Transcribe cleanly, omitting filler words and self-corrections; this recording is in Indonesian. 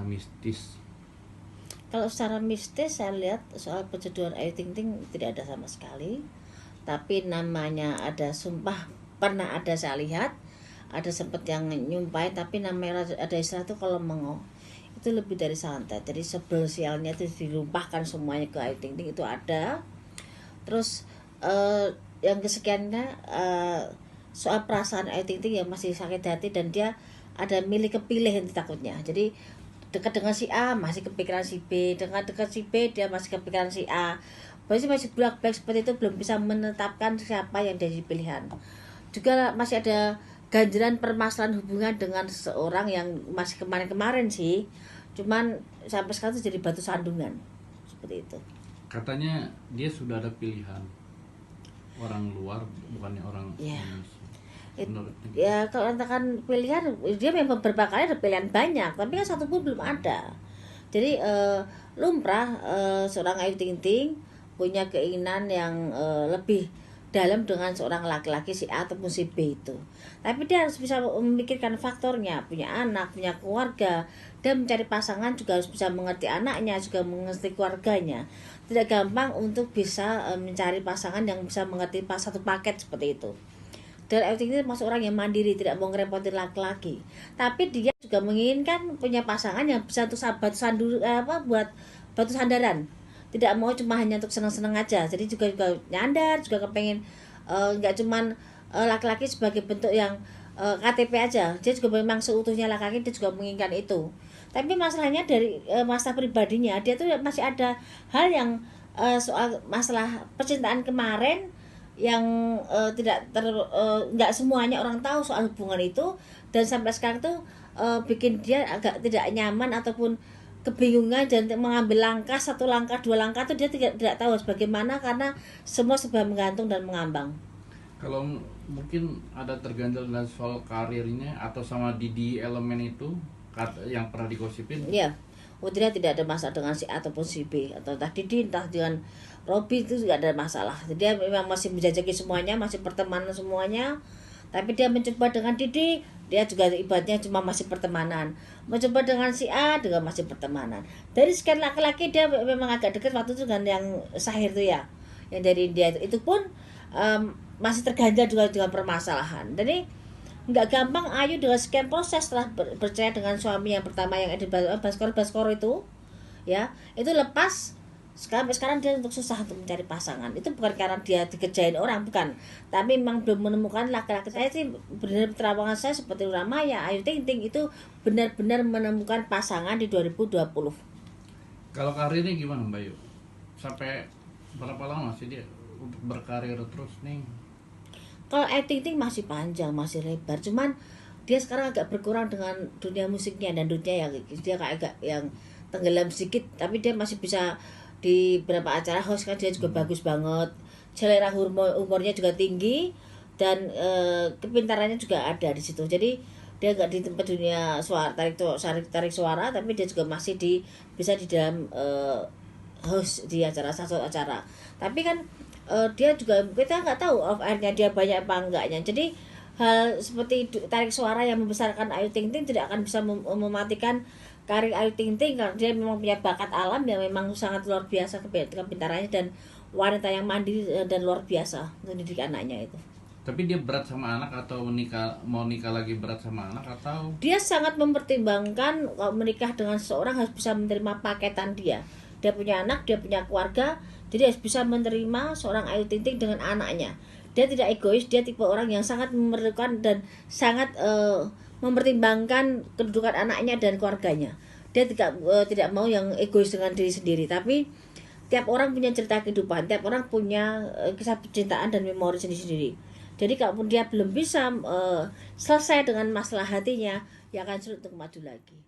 mistis? Kalau secara mistis saya lihat soal perjodohan Ayu Ting Ting tidak ada sama sekali. Tapi namanya ada sumpah, pernah ada saya lihat, ada sempat yang nyumpahin, tapi namanya ada istilah tuh kalau mengo itu lebih dari santet. Jadi sebel sialnya itu dilumpahkan semuanya ke Ayu Ting Ting itu ada. Terus yang kesekiannya soal perasaan Ayu Ting Ting yang masih sakit hati dan dia ada milih kepilih nanti takutnya. Jadi dekat dengan si A masih kepikiran si B, dengan dekat si B dia masih kepikiran si A. Masih bolak-balik seperti itu, belum bisa menetapkan siapa yang jadi pilihan. Juga masih ada ganjalan permasalahan hubungan dengan seseorang yang masih kemarin-kemarin sih. Cuman sampai sekarang itu jadi batu sandungan. Seperti itu. Katanya dia sudah ada pilihan orang luar, bukannya orang Indonesia. Ya kalau katakan pilihan, dia memang beberapa kali ada pilihan banyak, tapi kan satu pun belum ada. Jadi lumrah seorang Ayu Ting Ting punya keinginan yang lebih dalam dengan seorang laki-laki si A ataupun si B itu. Tapi dia harus bisa memikirkan faktornya, punya anak, punya keluarga, dan mencari pasangan juga harus bisa mengerti anaknya, juga mengerti keluarganya. Tidak gampang untuk bisa mencari pasangan yang bisa mengerti satu paket seperti itu. Dan Ayu Ting Ting masuk orang yang mandiri, tidak mau ngerepotin laki-laki. Tapi dia juga menginginkan punya pasangan yang bisa untuk buat batu sandaran. Tidak mau cuma hanya untuk senang-senang aja. Jadi juga nyandar, juga kepengen nggak cuman laki-laki sebagai bentuk yang KTP aja. Dia juga memang seutuhnya laki-laki, dia juga menginginkan itu. Tapi masalahnya dari masalah pribadinya, dia tuh masih ada hal yang soal masalah percintaan kemarin yang nggak semuanya orang tahu soal hubungan itu, dan sampai sekarang tuh bikin dia agak tidak nyaman ataupun kebingungan dan mengambil langkah, satu langkah, dua langkah tuh dia tidak tahu bagaimana karena semua serba menggantung dan mengambang. Kalau mungkin ada terganjal dengan soal karirnya atau sama Didi Elemen itu yang pernah digosipin. Iya. Dia tidak ada masalah dengan si A ataupun si B, atau entah Didi entah dengan Robby, itu juga ada masalah. Jadi dia memang masih menjajaki semuanya, masih pertemanan semuanya. Tapi dia mencoba dengan Didi, dia juga ibaratnya cuma masih pertemanan. Mencoba dengan si A juga masih pertemanan. Dari sekian laki-laki dia memang agak dekat waktu itu dengan yang Sahir itu ya, yang dari India itu pun masih terganjal juga dengan permasalahan. Jadi nggak gampang Ayu dengan sekian proses setelah bercerai dengan suami yang pertama yang Edi Baskoro itu ya, itu lepas sekarang dia untuk susah untuk mencari pasangan. Itu bukan karena dia dikejain orang, bukan, tapi memang belum menemukan laki-laki. Saya sih benar terawangan saya seperti Ramaya, Ayu Ting Ting itu benar-benar menemukan pasangan di 2020. Kalau karirnya gimana Mbak Yu? Sampai berapa lama sih dia untuk berkarir terus nih? Kalau Ayu Ting Ting masih panjang, masih lebar, cuman dia sekarang agak berkurang dengan dunia musiknya dan dunia yang dia kayak agak yang tenggelam sedikit, tapi dia masih bisa di beberapa acara host kan, dia juga bagus banget, selera humornya juga tinggi, dan kepintarannya juga ada di situ. Jadi dia nggak di tempat dunia suara tarik suara, tapi dia juga masih bisa di dalam host di satu acara. Tapi kan dia juga kita nggak tahu off airnya dia banyak apa enggaknya. Jadi hal seperti tarik suara yang membesarkan Ayu Ting Ting tidak akan bisa mematikan karir Ayu Ting Ting, karena dia memang punya bakat alam yang memang sangat luar biasa, kepintarannya, dan wanita yang mandiri dan luar biasa untuk didik anaknya itu. Tapi dia berat sama anak atau mau nikah lagi berat sama anak, atau dia sangat mempertimbangkan kalau menikah dengan seseorang harus bisa menerima paketan dia punya anak, dia punya keluarga, jadi harus bisa menerima seorang Ayu Ting Ting dengan anaknya. Dia tidak egois, dia tipe orang yang sangat memerlukan dan sangat mempertimbangkan kedudukan anaknya dan keluarganya. Dia tidak mau yang egois dengan diri sendiri, tapi tiap orang punya cerita kehidupan, tiap orang punya kisah percintaan dan memori sendiri-sendiri. Jadi kalaupun dia belum bisa selesai dengan masalah hatinya, ya akan sulit untuk maju lagi.